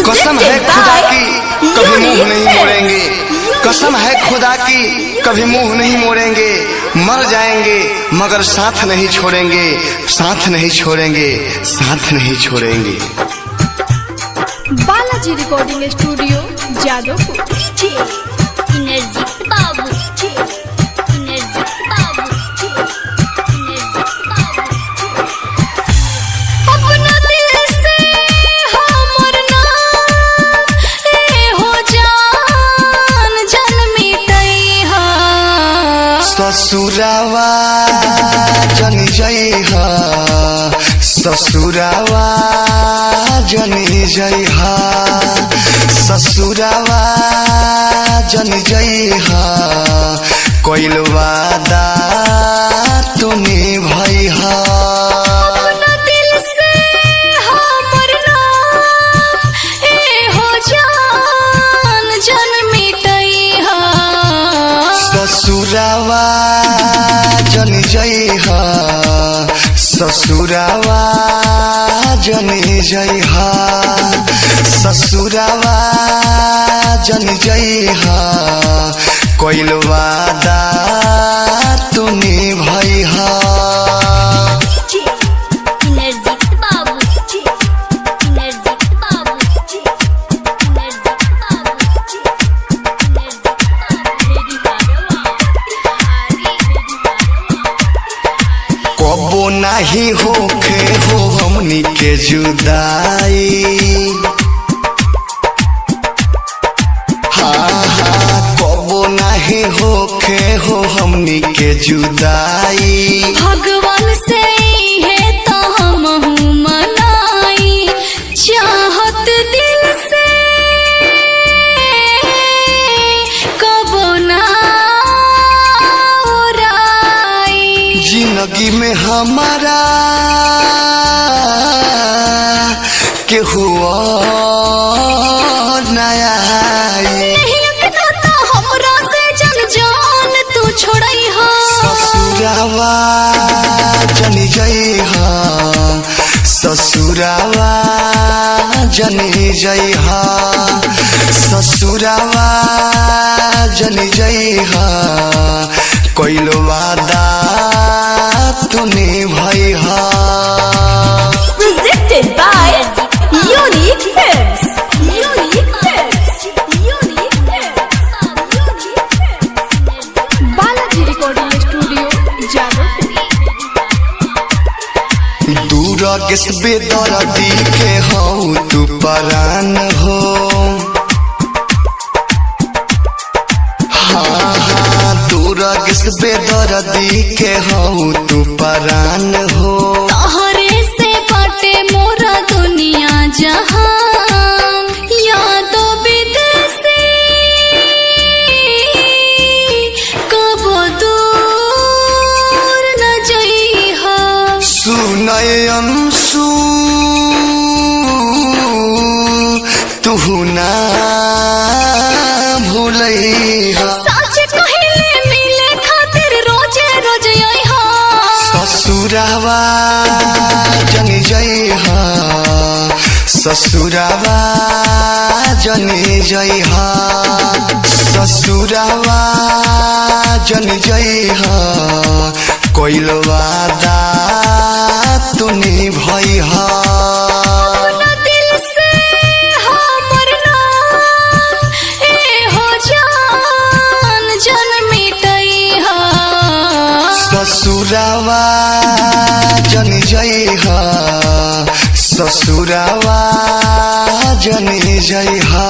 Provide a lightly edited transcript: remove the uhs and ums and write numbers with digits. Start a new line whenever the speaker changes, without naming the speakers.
कसम है खुदा की कभी मुंह नहीं मोड़ेंगे, कसम है खुदा की कभी मुंह नहीं मोड़ेंगे। मर जाएंगे मगर साथ नहीं छोड़ेंगे, साथ नहीं छोड़ेंगे, साथ नहीं छोड़ेंगे।
Balaji recording studio Jadavpur.
ससुरावा जनी जइहा, ससुरावा जनी जइहा, ससुरावा जनी जइहा, कोइल वादा तू निभइहा। ससुरावा जनी जइहा, ससुरावा जनी जइहा, ससुरावा जनी जइहा, कोइल वादा तू निभइहा। कबो नहीं होखे हो हमनी के जुदाई, हाँ हाँ कबो नहीं होखे हो हमनी के जुदाई।
भगवान से है तो हम मनाई, चाहत दिल से कबो ना उड़ाई।
जिंदगी में हमारा केहू नया
हमरा से जन जान तू छोड़ई हो।
ससुरावा जनी जइहा, ससुरावा जनी जइहा, ससुरावा जनी जइहा, कोइल वादा तू निभइहा।
Presented by Unique Films. Unique Films. Unique Films. Balaji recording studio Jadavpur.
दूर किस बेदर्दी के हौ तू परान हो, हाँ हाँ दूर किस बेदर्दी के हौ तू परान हो।
तोहरे से बाटे मोरा दुनिया जहां, यादो विदेशी कबो दूर न जइहा।
सुनय अंशु तुहु ना भूलइहा।
सच कहिले मिले खातिर रोजे रोज अइहा।
ससुरावा जनी जइहा, ससुरावा जनी जइहा, ससुरावा जनी जइहा, कोइल वादा तू निभइहा। ससुरावा जनी जइहा, ससुरावा जनी जइहा।